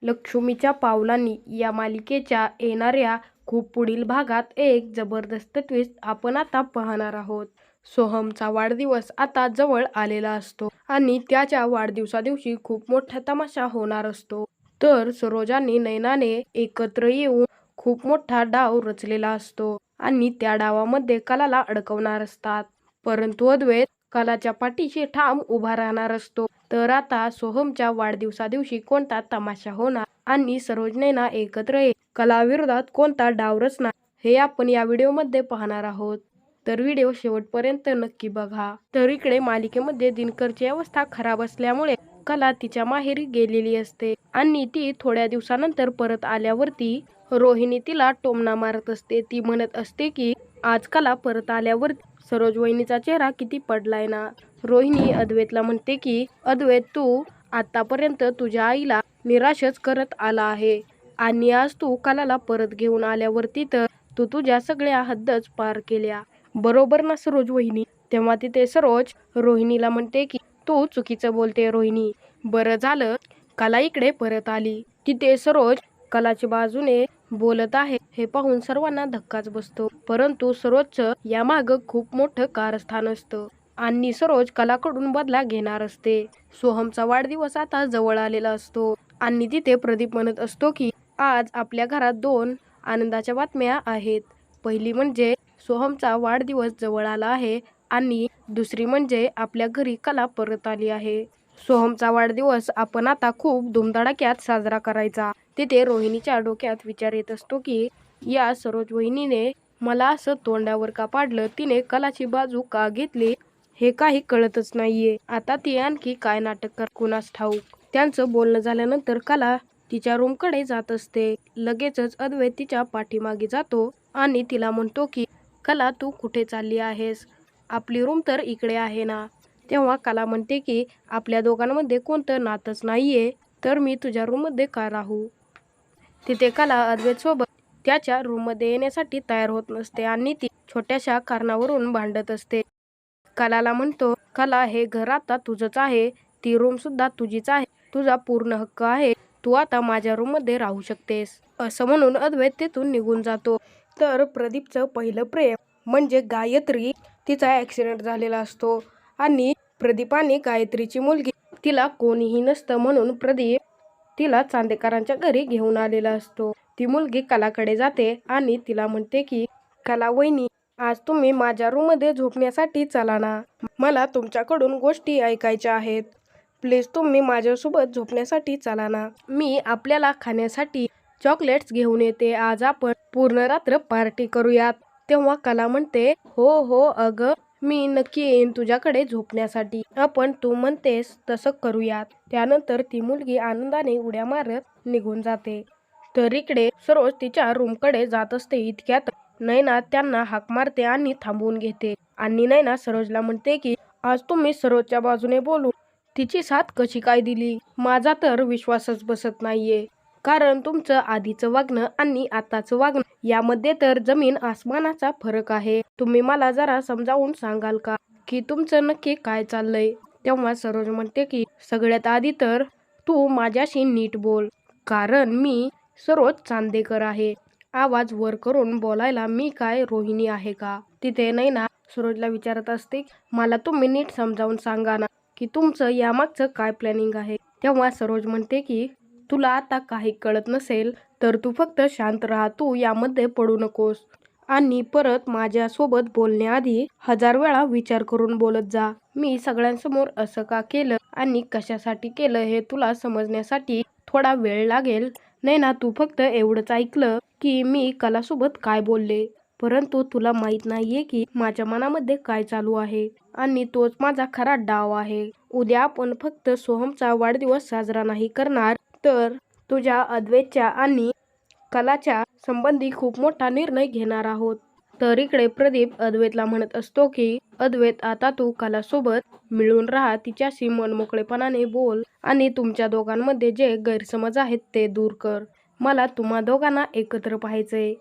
लक्ष्मीच्या पावलांनी या मालिकेच्या येणाऱ्या खूप पुढील भागात एक जबरदस्त ट्विस्ट आपण आता पाहणार आहोत. सोहमचा वाढदिवस आता जवळ आलेला असतो आणि त्याच्या वाढदिवसादिवशी खूप मोठा तमाशा होणार असतो. तर सरोज आणि नैनाने एकत्र येऊन खूप मोठा डाव रचलेला असतो आणि त्या डावामध्ये कलाला अडकवणार असतात. परंतु अद्वैत कलाच्या पाठीशी ठाम उभा राहणार असतो. तर आता सोहमच्या वाढदिवसादिवशी कोणता तमाशा होणार आणि सरोज नैना एकत्र येऊन कलाविरोधात कोणता डाव रचणार हे आपण या व्हिडिओमध्ये पाहणार आहोत. तर व्हिडिओ शेवटपर्यंत नक्की बघा. तर इकडे मालिकेमध्ये दिनकरची अवस्था खराब असल्यामुळे कला तिच्या माहेरी गेलेली असते आणि ती थोड्या दिवसानंतर परत आल्यावरती रोहिणी तिला टोमणा मारत असते. ती म्हणत असते की आज कला परत आल्यावर सरोज वहिनीचा चेहरा किती पडलाय ना. रोहिणी अद्वैतला म्हणते की अद्वैत, तू आतापर्यंत तुझ्या आईला निराशच करत आला आहे आणि आज तू कलाला परत घेऊन आल्यावरती तर तू तुझ्या सगळ्या हद्दच पार केल्या, बरोबर ना सरोज वहिनी. तेव्हा तिथे सरोज रोहिणीला म्हणते की तू चुकीचं बोलते रोहिणी. बरं झालं कला इकडे परत आली. तिथे सरोज कलाच्या बाजूने बोलत आहे हे पाहून सर्वांना धक्काच बसतो. परंतु सरोजचं यामागं खूप मोठं कारस्थान असतं आणि सरोज कलाकडून बदला घेणार असते. सोहमचा वाढदिवस आता जवळ आलेला असतो आणि तिथे प्रदीप म्हणत असतो की आज आपल्या घरात 2 आनंदाच्या बातम्या आहेत. पहिली म्हणजे सोहमचा वाढदिवस जवळ आला आहे आणि दुसरी म्हणजे आपल्या घरी कला परत आली आहे. सोहमचा वाढदिवस आपण आता खूप धुमधडाक्यात साजरा करायचा. तिथे रोहिणीच्या डोक्यात विचार येत असतो की या सरोज वहिनीने मला असं तोंडावर का पाडलं, तिने कलाची बाजू का घेतली हे काही कळतच नाहीये. आता ती आणखी काय नाटक कर कुणास ठाऊक. त्यांचं बोलणं झाल्यानंतर कला तिच्या रूमकडे जात असते. लगेचच अद्वैत तिच्या पाठीमागे जातो आणि तिला म्हणतो की कला, तू कुठे चालली आहेस? आपली रूम तर इकडे आहे ना. तेव्हा कला म्हणते की आपल्या दोघांमध्ये कोणतं नातंच नाहीये तर मी तुझ्या रूममध्ये का राहू. तिथे कला अद्वैत सोबत त्याच्या रूममध्ये येण्यासाठी तयार होत नसते आणि ती छोट्याशा कारणावरून भांडत असते. कलाला म्हणतो, कला, हे घर आता तुझंच आहे, ती रूम सुद्धा तुझीच आहे, तुझा पूर्ण हक्क आहे, तू आता माझ्या रूम मध्ये राहू शकतेस. असं म्हणून अद्वैत तिथून निघून जातो. तर प्रदीपचं पहिलं प्रेम म्हणजे गायत्री, तिचा ऍक्सिडेंट झालेला असतो आणि प्रदीप आणि गायत्रीची मुलगी, तिला कोणीही नसतं म्हणून प्रदीप तिला चांदेकरांच्या घरी घेऊन आलेला असतो. ती मुलगी कलाकडे जाते आणि तिला म्हणते की कला वहिनी, आज तुम्ही माझ्या रूम मध्ये झोपण्यासाठी चला ना. मला तुमच्याकडून गोष्टी ऐकायच्या आहेत. प्लीज तुम्ही माझ्यासोबत झोपण्यासाठी चला ना. मी आपल्याला खाण्यासाठी चॉकलेट्स घेऊन येते. आज आपण पूर्ण रात्र पार्टी करूयात. तेव्हा कला म्हणते, हो हो अगं, मी नक्की येईन तुझ्याकडे झोपण्यासाठी. आपण तू म्हणतेस तसं करूयात. त्यानंतर ती मुलगी आनंदाने उड्या मारत निघून जाते. तर इकडे सरोज तिच्या रूमकडे जात असते. इतक्यात नैना त्यांना हाक मारते आणि थांबवून घेते आणि नैना सरोजला म्हणते की आज तुम्ही सरोजच्या बाजूने बोलून तिची साथ कशी काय दिली. माझा तर विश्वासच बसत नाहीये. कारण तुमचं आधीचं वागणं आणि आताचं वागणं यामध्ये तर जमीन आसमानाचा फरक आहे. तुम्ही मला जरा समजावून सांगाल का की तुमचं नक्की काय चाललंय. तेव्हा सरोज म्हणते की सगळ्यात आधी तर तू माझ्याशी नीट बोल, कारण मी सरोज चांदेकर आहे. आवाज वर करून बोलायला मी काय रोहिणी आहे का. तिथे नैना सरोजला विचारत असते, मला तुम्ही नीट समजावून सांगा ना की तुमचं यामागचं काय प्लॅनिंग आहे. तेव्हा सरोज म्हणते की तुला आता काही कळत नसेल तर तू फक्त शांत राहा, तू यामध्ये पडू नकोस आणि परत माझ्या सोबत बोलण्याआधी 1000 वेळा विचार करून बोलत जा. मी सगळ्यांसमोर असं का केलं आणि कशासाठी केलं हे तुला समजण्यासाठी थोडा वेळ लागेल. नैना, तू फक्त एवढंच ऐकलं की मी कलासोबत काय बोलले, परंतु तुला माहित नाहीये की माझ्या मनामध्ये काय चालू आहे आणि तोच माझा खरा डाव आहे. उद्या आपण फक्त सोहमचा वाढदिवस साजरा नाही करणार तर तुझ्या अद्वैतच्या आणि कलाच्या संबंधी खूप मोठा निर्णय घेणार आहोत. तर इकडे प्रदीप अद्वैतला म्हणत असतो की अद्वैत, आता तू कलासोबत मिळून राहा, तिच्याशी मनमोकळेपणाने बोल आणि तुमच्या दोघांमध्ये जे गैरसमज आहेत ते दूर कर. मला तुम्हा दोघांना एकत्र पाहायचंय.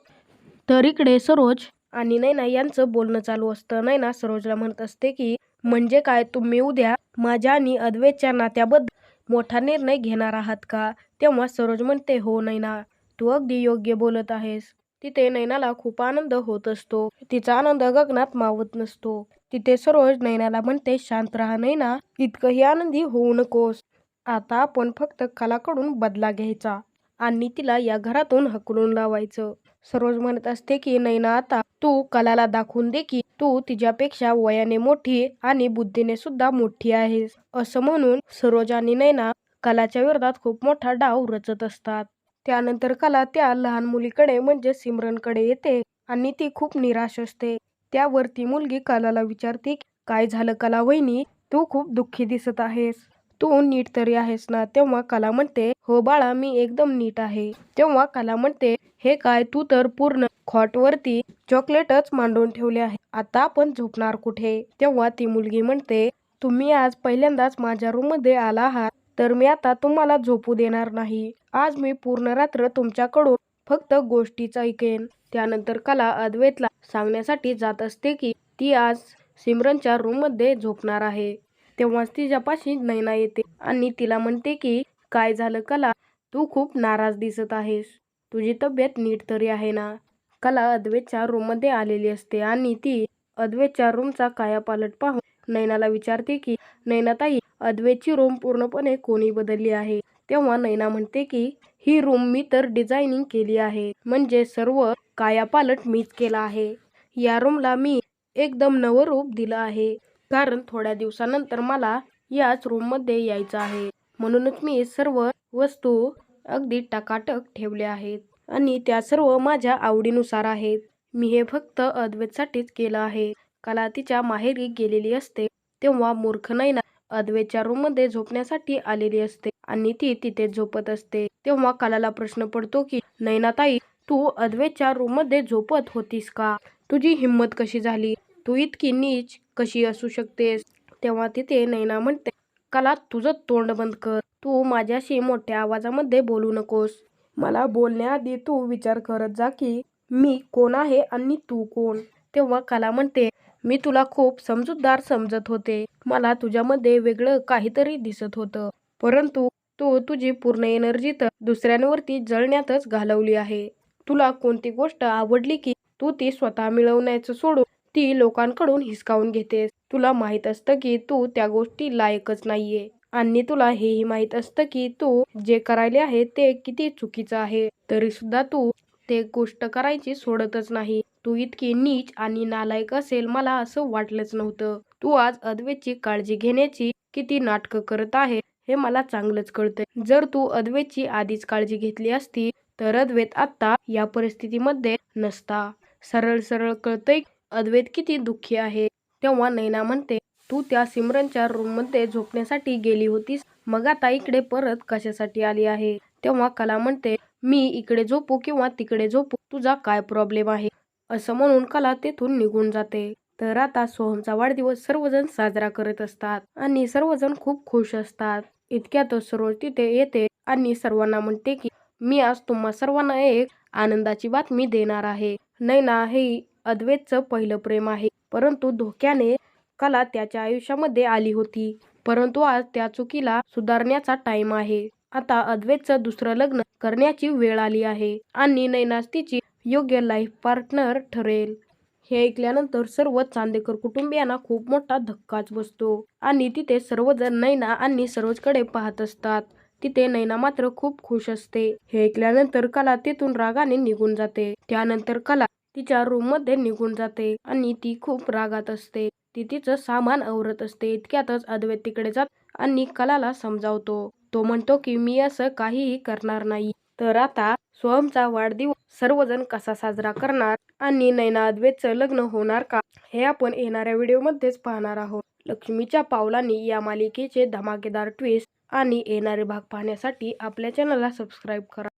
तर इकडे सरोज आणि नैना यांचं बोलणं चालू असतं. नैना सरोजला म्हणत असते की म्हणजे काय, तुम्ही उद्या माझ्या आणि अद्वैतच्या नात्याबद्दल मोठा निर्णय घेणार आहात का? तेव्हा सरोज म्हणते, हो नैना, तू अगदी योग्य बोलत आहेस. तिथे नैनाला खूप आनंद होत असतो. तिचा आनंद गगनात मावत नसतो. तिथे सरोज नैनाला म्हणते, शांत राहा नैना, इतकंही आनंदी होऊ नकोस. आता आपण फक्त कलाकडून बदला घ्यायचा आणि तिला या घरातून हकलून लावायचं. सरोज म्हणत असते की नैना, आता तू कलाला दाखवून दे की तू तिच्यापेक्षा वयाने मोठी आणि बुद्धीने सुद्धा मोठी आहेस. असं म्हणून सरोज आणि नैना कलाच्या विरोधात खूप मोठा डाव रचत असतात. त्यानंतर कला त्या लहान मुलीकडे म्हणजे सिमरनकडे येते आणि ती खूप निराश असते. त्यावर ती मुलगी कलाला विचारते, काय झालं कला वहिनी, तू खूप दुःखी दिसत आहेस. तू नीट तरी आहेस ना? तेव्हा कला म्हणते, हो बाळा, मी एकदम नीट आहे. तेव्हा कला म्हणते, हे काय, तू तर पूर्ण खॉटवरती चॉकलेटच मांडून ठेवले आहे. आता आपण झोपणार कुठे? तेव्हा ती मुलगी म्हणते, तुम्ही आज पहिल्यांदाच माझ्या रूम मध्ये आला आहात, तर मी आता तुम्हाला झोपू देणार नाही. आज मी पूर्ण रात्र तुमच्याकडून फक्त गोष्टीच ऐकेन. त्यानंतर कला अद्वैतला सांगण्यासाठी जात असते की ती आज सिमरनच्या रूम मध्ये झोपणार आहे. तेव्हाच तिच्यापाशी नैना येते आणि तिला म्हणते की काय झालं कला, तू खूप नाराज दिसत आहेस. तुझी तब्येत नीट तरी आहे ना? कला अद्वैतच्या रूम मध्ये आलेली असते आणि ती अद्वैतच्या रूमचा कायापालट पाहून नैनाला विचारते की नैनाताई, अद्वैतची रूम पूर्णपणे कोणी बदलली आहे? तेव्हा नैना म्हणते की ही रूम मी तर डिझायनिंग केली आहे, म्हणजे सर्व कायापालट मीच केला आहे. या रूमला मी एकदम नवं रूप दिलं आहे, कारण थोड्या दिवसानंतर मला याच रूम मध्ये यायचं आहे. म्हणूनच मी सर्व वस्तू अगदी टकाटक ठेवल्या आहेत आणि त्या सर्व माझ्या आवडीनुसार आहेत. मी हे फक्त अद्वैतसाठीच केलं आहे. कला तिच्या माहेरी गेलेली असते तेव्हा मूर्ख नैना अद्वैतच्या रूम मध्ये झोपण्यासाठी आलेली असते आणि ती तिथे झोपत असते. तेव्हा कलाला प्रश्न पडतो की नैनाताई, तू अद्वैतच्या रूम मध्ये झोपत होतीस का? तुझी हिंमत कशी झाली? तू इतकी नीच कशी असू शकतेस? तेव्हा तिथे नैना म्हणते, कला, तुझं तोंड बंद कर. तू माझ्याशी मोठ्या आवाजामध्ये बोलू नकोस. मला बोलण्याआधी तू विचार करत जा की मी कोण आहे आणि तू कोण. तेव्हा कला म्हणते, मी तुला खूप समजूतदार समजत होते. मला तुझ्यामध्ये वेगळं काहीतरी दिसत होतं, परंतु तू तुझी पूर्ण एनर्जी तर दुसऱ्यांवरती जळण्यातच घालवली आहे. तुला कोणती गोष्ट आवडली की तू ती स्वतः मिळवण्याचं सोडून ती लोकांकडून हिसकावून घेतेस. तुला माहित असतं की तू त्या गोष्टी लायकच नाहीये आणि तुला हेही माहित असतं की तू जे करायले आहे ते किती चुकीचं आहे, तरी सुद्धा तू ते गोष्ट करायची सोडतच नाही. तू इतकी नीच आणि नालायक असेल मला असं वाटलंच नव्हतं. तू आज अद्वैतची काळजी घेण्याची किती नाटकं करत आहे हे मला चांगलंच कळतंय. जर तू अद्वैतची आधीच काळजी घेतली असती तर अद्वैत आता या परिस्थितीमध्ये नसता. सरळ सरळ कळतंय अद्वैत किती दुःखी आहे. तेव्हा नैना म्हणते, तू त्या सिमरनच्या रूम मध्ये झोपण्यासाठी गेली होतीस, मग आता इकडे परत कशासाठी आली आहे? तेव्हा कला म्हणते, मी इकडे झोपू किंवा तिकडे झोपू, तुझा काय प्रॉब्लेम आहे? असं म्हणून कला तेथून निघून जाते. तर आता सोहमचा वाढदिवस सर्वजण साजरा करत असतात आणि सर्वजण खूप खुश असतात. इतक्यातच सरोज तिथे येते आणि सर्वांना म्हणते की मी आज तुम्हा सर्वांना एक आनंदाची बातमी देणार आहे. नैना हे अद्वैतचं पहिलं प्रेम आहे, परंतु धोक्याने कला त्याच्या आयुष्यामध्ये आली होती. परंतु आज त्या चुकीला सुधारण्याचा टाइम आहे. आता अद्वैतचं दुसरं लग्न करण्याची वेळ आली आहे आणि नैनाच तिची योग्य लाईफ पार्टनर ठरेल. हे ऐकल्यानंतर सर्व चांदेकर कुटुंबियांना खूप मोठा धक्काच बसतो आणि तिथे सर्वजण नैना आणि सरोजकडे पाहत असतात. तिथे नैना मात्र खूप खुश असते. हे ऐकल्यानंतर कला तिथून रागाने निघून जाते. त्यानंतर कला तिच्या रूम मध्ये निघून जाते आणि ती खूप रागात असते. ती तिचं सामान आवरत असते. इतक्यातच अद्वैत तिकडे जात आणि कलाला समजावतो. तो म्हणतो की मी असं काहीही करणार नाही. तर आता सोहमचा वाढदिवस सर्वजण कसा साजरा करणार आणि नैना अद्वैतचं लग्न होणार का, हे आपण येणाऱ्या व्हिडिओमध्येच पाहणार आहोत. लक्ष्मीच्या पावलांनी या मालिकेचे धमाकेदार ट्विस्ट आणि येणारे भाग पाहण्यासाठी आपल्या चॅनलला सबस्क्राईब करा.